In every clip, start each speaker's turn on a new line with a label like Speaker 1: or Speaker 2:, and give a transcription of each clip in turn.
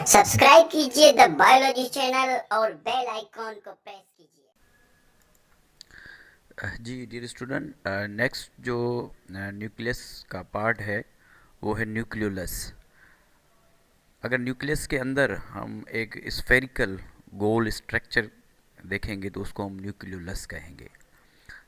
Speaker 1: Subscribe कीजिए the biology channel और bell icon को प्रेस कीजिए।
Speaker 2: जी डियर स्टूडेंट, नेक्स्ट जो न्यूक्लियस का पार्ट है वो है न्यूक्लियोलस। अगर न्यूक्लियस के अंदर हम एक स्फेरिकल गोल स्ट्रक्चर देखेंगे तो उसको हम न्यूक्लियोलस कहेंगे।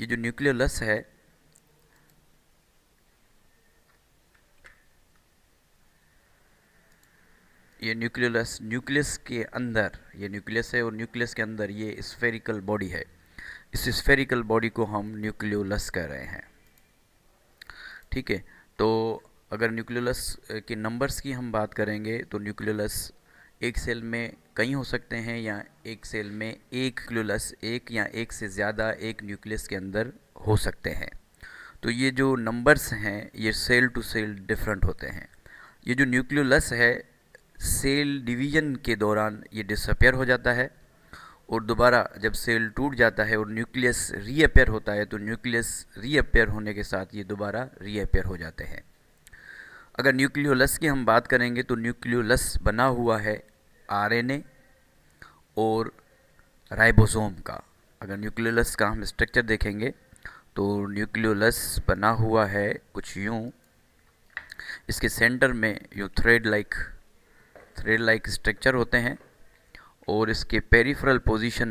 Speaker 2: ये जो न्यूक्लियोलस है ये न्यूक्लियस के अंदर, ये न्यूक्लियस है और न्यूक्लियस के अंदर ये स्फेरिकल बॉडी है। इस स्फेरिकल बॉडी को हम न्यूक्लियोलस कह रहे हैं। ठीक है, तो अगर न्यूक्लियोलस के नंबर्स की हम बात करेंगे तो न्यूक्लियोलस एक सेल में कई हो सकते हैं या एक सेल में एक न्यूक्लियोलस, एक या एक से ज़्यादा एक न्यूक्लियस के अंदर हो सकते हैं। तो ये जो नंबर्स हैं ये सेल टू सेल डिफरेंट होते हैं। ये जो न्यूक्लियोलस है सेल डिवीजन के दौरान ये डिसअपियर हो जाता है और दोबारा जब सेल टूट जाता है और न्यूक्लियस रीअपेयर होता है तो न्यूक्लियस रीअपेयर होने के साथ ये दोबारा रीअपेयर हो जाते हैं। अगर न्यूक्लियोलस की हम बात करेंगे तो न्यूक्लियोलस बना हुआ है आरएनए और राइबोसोम का। अगर न्यूक्लियोलस का हम स्ट्रक्चर देखेंगे तो न्यूक्लियोलस बना हुआ है कुछ यूँ, इसके सेंटर में यूँ थ्रेड लाइक स्ट्रक्चर होते हैं और इसके पेरिफेरल पोजीशन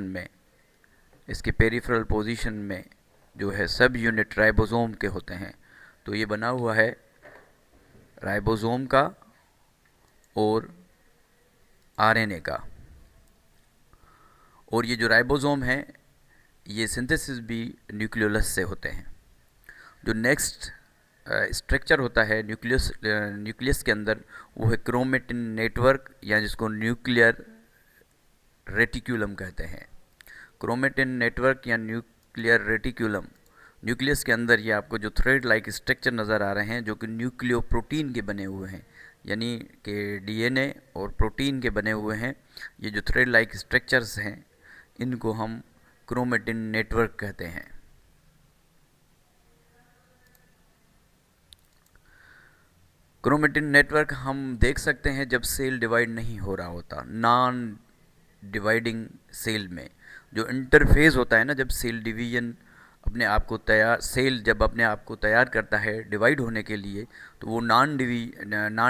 Speaker 2: में जो है सब यूनिट राइबोसोम के होते हैं। तो ये बना हुआ है राइबोसोम का और आरएनए का। और ये जो राइबोसोम है ये सिंथेसिस भी न्यूक्लियोलस से होते हैं। जो नेक्स्ट स्ट्रक्चर होता है न्यूक्लियस के अंदर वो है क्रोमेटिन नेटवर्क या जिसको न्यूक्लियर रेटिक्यूलम कहते हैं। क्रोमेटिन नेटवर्क या न्यूक्लियर रेटिक्यूलम, न्यूक्लियस के अंदर ये आपको जो थ्रेड लाइक स्ट्रक्चर नज़र आ रहे हैं जो कि न्यूक्लियोप्रोटीन के बने हुए हैं, यानी कि डीएनए और प्रोटीन के बने हुए हैं। ये जो थ्रेड लाइक स्ट्रक्चर्स हैं इनको हम क्रोमेटिन नेटवर्क कहते हैं। क्रोमेटिन नेटवर्क हम देख सकते हैं जब सेल डिवाइड नहीं हो रहा होता, नॉन डिवाइडिंग सेल में जो इंटरफेज होता है ना, जब सेल डिवीजन अपने आप को तैयार करता है डिवाइड होने के लिए, तो वो नॉन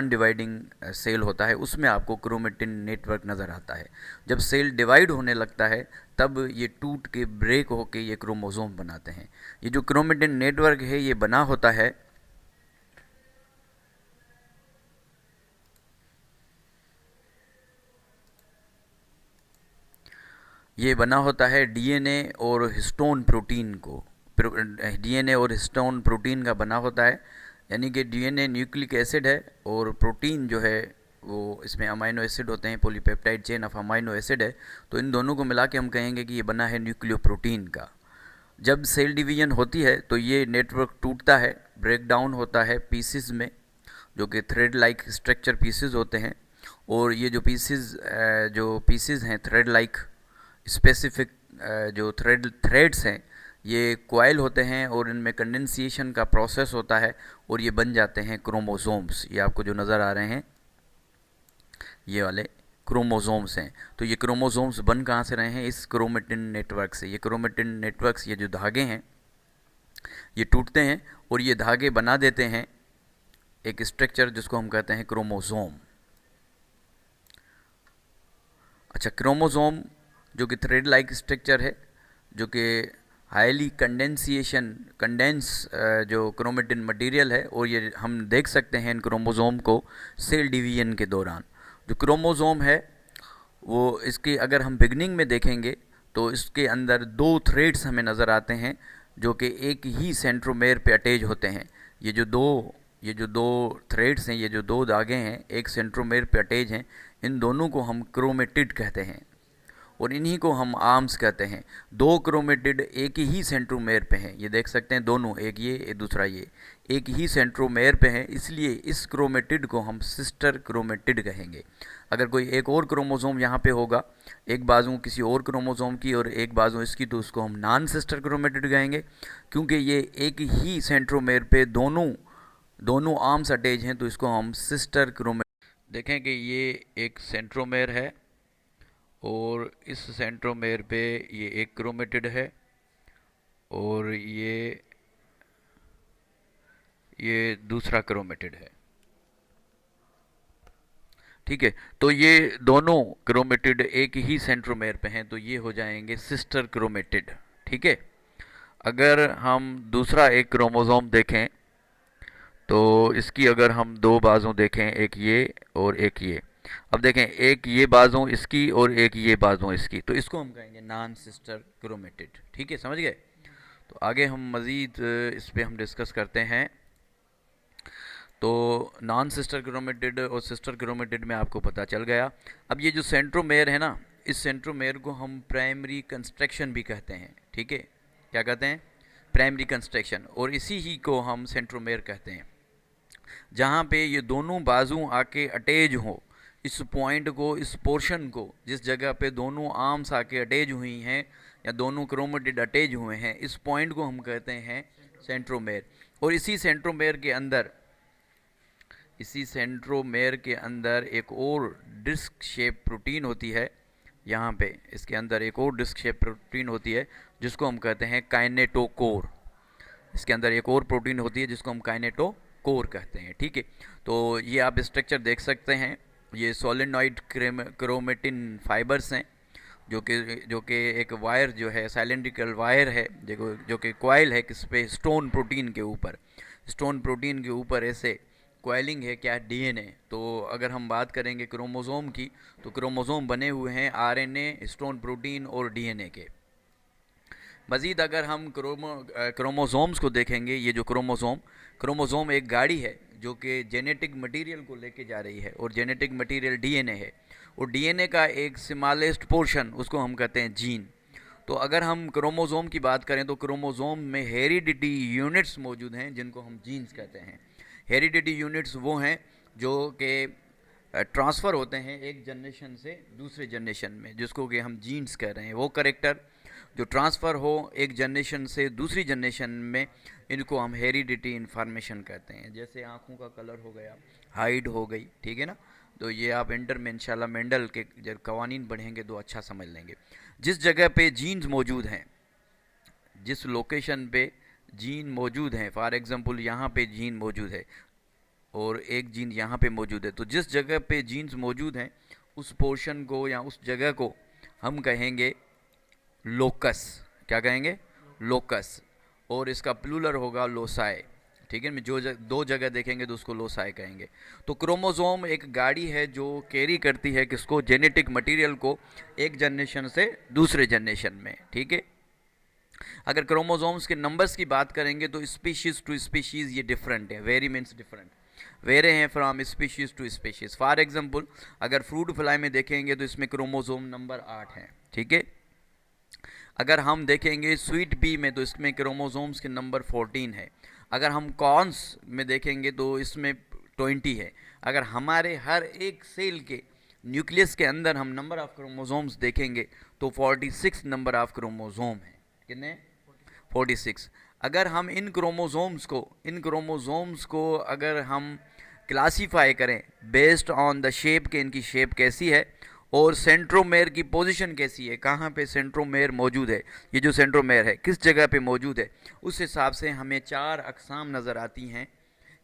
Speaker 2: डिवाइडिंग सेल होता है, उसमें आपको क्रोमेटिन नेटवर्क नज़र आता है। जब सेल डिवाइड होने लगता है तब ये टूट के ब्रेक होके ये क्रोमोसोम बनाते हैं। ये जो क्रोमेटिन नेटवर्क है ये बना होता है डीएनए और हिस्टोन प्रोटीन को। डीएनए और हिस्टोन प्रोटीन का बना होता है, यानी कि डीएनए न्यूक्लिक एसिड है और प्रोटीन जो है वो इसमें अमाइनो एसिड होते हैं, polypeptide chain of amino acid है। तो इन दोनों को मिला के हम कहेंगे कि ये बना है न्यूक्लियोप्रोटीन का। जब सेल डिवीजन होती है तो ये नेटवर्क टूटता है, ब्रेक डाउन होता है पीसीज में, जो कि थ्रेड लाइक स्ट्रक्चर पीसीज होते हैं। और ये जो पीसीज हैं थ्रेड लाइक स्पेसिफिक जो थ्रेड्स हैं ये कॉइल होते हैं और इनमें कंडेंसिएशन का प्रोसेस होता है और ये बन जाते हैं क्रोमोसोम्स। ये आपको जो नज़र आ रहे हैं ये वाले क्रोमोसोम्स हैं। तो ये क्रोमोसोम्स बन कहाँ से रहे हैं? इस क्रोमेटिन नेटवर्क से। ये क्रोमेटिन नेटवर्क्स, ये जो धागे हैं ये टूटते हैं और ये धागे बना देते हैं एक स्ट्रक्चर जिसको हम कहते हैं क्रोमोसोम। अच्छा, क्रोमोसोम जो कि थ्रेड लाइक स्ट्रक्चर है, जो कि हाईली कंडेंस जो क्रोमेटिन मटेरियल है, और ये हम देख सकते हैं इन क्रोमोसोम को सेल डिवीजन के दौरान। जो क्रोमोसोम है वो इसके अगर हम बिगनिंग में देखेंगे तो इसके अंदर दो थ्रेड्स हमें नज़र आते हैं जो कि एक ही सेंट्रोमेयर पे अटैच होते हैं। ये जो दो थ्रेड्स हैं, ये जो दो धागे हैं एक सेंट्रोमेयर पे अटैच हैं, इन दोनों को हम क्रोमेटिड कहते हैं और इन्हीं को हम आर्म्स कहते हैं। दो क्रोमेटिड एक ही सेंट्रोमेयर पे हैं, ये देख सकते हैं दोनों, एक ये एक दूसरा ये, एक ही सेंट्रोमेयर पे हैं, इसलिए इस क्रोमेटिड को हम सिस्टर क्रोमेटिड कहेंगे। अगर कोई एक और क्रोमोसोम यहाँ पे होगा, एक बाजू किसी और क्रोमोसोम की और एक बाजू इसकी, तो उसको हम नॉन सिस्टर क्रोमेटिड कहेंगे, क्योंकि ये एक ही सेंट्रोमेयर पे दोनों आर्म्स अटैच हैं, तो इसको हम सिस्टर क्रोमेटिड। देखें कि ये एक सेंट्रोमेर है और इस सेंट्रोमेर पे ये एक क्रोमेटिड है और ये दूसरा क्रोमेटिड है। ठीक है, तो ये दोनों क्रोमेटिड एक ही सेंट्रोमेर पे हैं, तो ये हो जाएंगे सिस्टर क्रोमेटिड। ठीक है, अगर हम दूसरा एक क्रोमोसोम देखें तो इसकी अगर हम दो बाजू देखें, एक ये और एक ये, अब देखें एक ये बाजू इसकी और एक ये बाजू इसकी, तो इसको हम कहेंगे नॉन सिस्टर क्रोमेटिड। ठीक है, समझ गए। तो आगे हम मज़ीद इस पर हम डिस्कस करते हैं। तो नॉन सिस्टर क्रोमेटिड और सिस्टर क्रोमेटिड में आपको पता चल गया। अब ये जो सेंट्रोमेयर है ना, इस सेंट्रोमेयर को हम प्राइमरी कंस्ट्रक्शन भी कहते हैं। ठीक है, क्या कहते हैं? प्राइमरी कंस्ट्रक्शन, और इसी ही को हम सेंट्रोमेयर कहते हैं। जहाँ पे ये दोनों बाजू आके अटैच हो, इस पॉइंट को, इस पोर्शन को, जिस जगह पे दोनों आर्म्स आके अटैच हुई हैं या दोनों क्रोमेटिड अटैच हुए हैं, इस पॉइंट को हम कहते हैं सेंट्रोमेयर। और इसी सेंट्रोमेयर के अंदर एक और डिस्क शेप प्रोटीन होती है। यहाँ पे इसके अंदर एक और डिस्क शेप प्रोटीन होती है जिसको हम कहते हैं काइनेटोकोर। इसके अंदर एक और प्रोटीन होती है जिसको हम काइनेटोकोर कहते हैं। ठीक है, तो ये आप स्ट्रक्चर देख सकते हैं। ये सोलेनॉइड क्रोमेटिन फाइबर्स हैं जो कि एक वायर जो है, साइलेंड्रिकल वायर है, जो कि कॉइल है किस पे, स्टोन प्रोटीन के ऊपर। स्टोन प्रोटीन के ऊपर ऐसे कॉइलिंग है, क्या? डीएनए। तो अगर हम बात करेंगे क्रोमोसोम की, तो क्रोमोसोम बने हुए हैं आरएनए, स्टोन प्रोटीन और डीएनए के। मज़ीद अगर हम क्रोमोसोम्स को देखेंगे, ये जो क्रोमोसोम एक गाड़ी है जो कि जेनेटिक मटेरियल को लेके जा रही है, और जेनेटिक मटेरियल डीएनए है, और डीएनए का एक स्मॉलेस्ट पोर्शन उसको हम कहते हैं जीन। तो अगर हम क्रोमोसोम की बात करें तो क्रोमोसोम में हेरिडिटी यूनिट्स मौजूद हैं जिनको हम जीन्स कहते हैं। हेरिडिटी यूनिट्स वो हैं जो कि ट्रांसफ़र होते हैं एक जनरेशन से दूसरे जनरेशन में, जिसको कि हम जीन्स कह रहे हैं। वो करेक्टर जो ट्रांसफ़र हो एक जनरेशन से दूसरी जनरेशन में, इनको हम हेरिडिटी इन्फॉर्मेशन कहते हैं। जैसे आँखों का कलर हो गया, हाइट हो गई, ठीक है ना। तो ये आप इंटर में इंशाल्लाह मेंडल के जब कवानीन पढ़ेंगे तो अच्छा समझ लेंगे। जिस जगह पे जीन्स मौजूद हैं, जिस लोकेशन पे जीन मौजूद हैं, फॉर एग्जांपल यहाँ पे जीन मौजूद है और एक जीन यहाँ पे मौजूद है, तो जिस जगह पे जीन्स मौजूद हैं उस पोर्शन को या उस जगह को हम कहेंगे लोकस। क्या कहेंगे? लोकस। और इसका प्लूरल होगा लोसाई। ठीक है, जो दो जगह देखेंगे तो उसको लोसाई कहेंगे। तो क्रोमोसोम एक गाड़ी है जो कैरी करती है किसको? जेनेटिक मटेरियल को एक जनरेशन से दूसरे जनरेशन में। ठीक है, अगर क्रोमोसोम्स के नंबर्स की बात करेंगे तो स्पीशीज़ टू स्पीशीज़ ये डिफरेंट है। वेरी मीन्स डिफरेंट, वेरे हैं from species to species. For example अगर फ्रूट फ्लाई में देखेंगे तो इसमें क्रोमोसोम नंबर 8 है। ठीक है, अगर हम देखेंगे स्वीट पी में तो इसमें क्रोमोसोम्स के नंबर 14 है। अगर हम कॉर्न्स में देखेंगे तो इसमें 20 है। अगर हमारे हर एक सेल के न्यूक्लियस के अंदर हम नंबर ऑफ़ क्रोमोसोम्स देखेंगे तो 46 नंबर ऑफ़ क्रोमोसोम है। कितने? 46। अगर हम इन क्रोमोसोम्स को अगर हम क्लासीफाई करें बेस्ड ऑन द शेप के, इनकी शेप कैसी है और सेंट्रोमेयर की पोजीशन कैसी है, कहाँ पे सेंट्रोमेयर मौजूद है, ये जो सेंट्रोमेयर है किस जगह पे मौजूद है, उस हिसाब से हमें 4 अक़साम नज़र आती हैं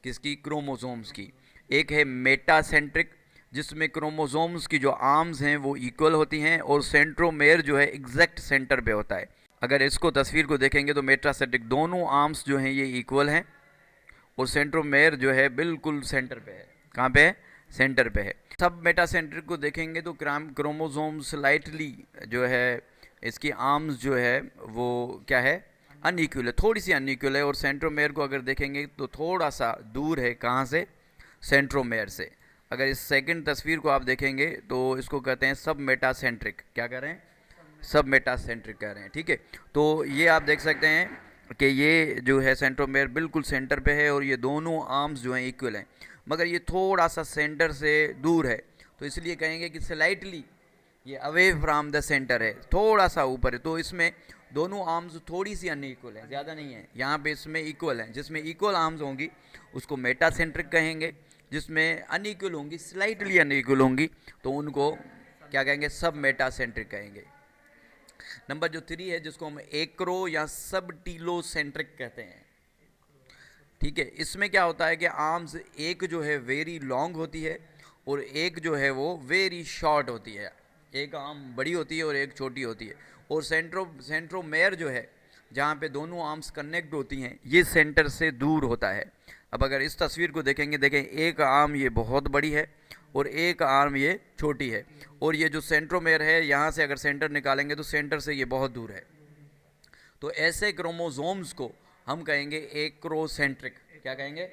Speaker 2: किसकी? क्रोमोसोम्स की। एक है मेटासेंट्रिक, जिसमें क्रोमोसोम्स की जो आर्म्स हैं वो इक्वल होती हैं और सेंट्रोमेयर जो है एग्जैक्ट सेंटर पे होता है। अगर इसको तस्वीर को देखेंगे तो मेटासेंट्रिक दोनों आर्म्स जो हैं ये इक्वल हैं और सेंट्रोमेयर जो है बिल्कुल सेंटर पे है। कहाँ पे है? सेंटर पे है। सब मेटासेंट्रिक को देखेंगे तो क्रोमोसोम स्लाइटली जो है इसकी आर्म्स जो है वो क्या है? अनइक्वल है, थोड़ी सी अनइक्वल है। और सेंट्रोमेयर को अगर देखेंगे तो थोड़ा सा दूर है, कहाँ से? सेंट्रोमेयर से। अगर इस सेकंड तस्वीर को आप देखेंगे तो इसको कहते हैं सब मेटासेंट्रिक। क्या कह रहे हैं? सब मेटासेंट्रिक कह रहे हैं। ठीक है, तो ये आप देख सकते हैं कि ये जो है सेंट्रोमेयर बिल्कुल सेंटर पे है और ये दोनों आर्म्स जो हैं इक्वल हैं, मगर ये थोड़ा सा सेंटर से दूर है, तो इसलिए कहेंगे कि स्लाइटली ये अवे फ्रॉम द सेंटर है, थोड़ा सा ऊपर है। तो इसमें दोनों आर्म्स थोड़ी सी अनइक्वल है, ज़्यादा नहीं है। यहाँ पे इसमें इक्वल है, जिसमें इक्वल आर्म्स होंगी उसको मेटासेंट्रिक कहेंगे, जिसमें अनइक्वल होंगी, स्लाइटली अनइक्वल होंगी, तो उनको क्या कहेंगे, सब मेटासेंट्रिक कहेंगे। नंबर जो 3 है जिसको हम एक्रो या सब टीलोसेंट्रिक कहते हैं। ठीक है, इसमें क्या होता है कि आर्म्स एक जो है वेरी लॉन्ग होती है और एक जो है वो वेरी शॉर्ट होती है। एक आर्म बड़ी होती है और एक छोटी होती है। और सेंट्रोमेयर जो है जहाँ पे दोनों आर्म्स कनेक्ट होती हैं, ये सेंटर से दूर होता है। अब अगर इस तस्वीर को देखेंगे, देखें एक आर्म ये बहुत बड़ी है और एक आर्म ये छोटी है, और ये जो सेंट्रोमेयर है यहाँ से अगर सेंटर निकालेंगे तो सेंटर से ये बहुत दूर है। तो ऐसे क्रोमोसोम्स को हम कहेंगे एक्रोसेंट्रिक। क्या कहेंगे?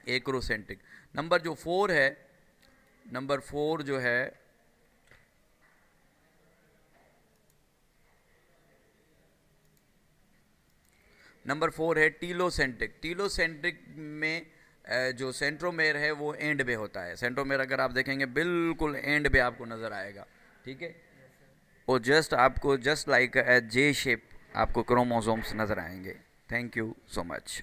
Speaker 2: एक्रोसेंट्रिक। नंबर जो 4 है, नंबर 4 जो है नंबर 4 है टीलोसेंट्रिक। टीलोसेंट्रिक में जो सेंट्रोमेयर है वो एंड पे होता है। सेंट्रोमेयर अगर आप देखेंगे बिल्कुल एंड पे आपको नज़र आएगा। ठीक है, और जस्ट आपको just like a J shape आपको क्रोमोसोम्स नज़र आएंगे। Thank you so much.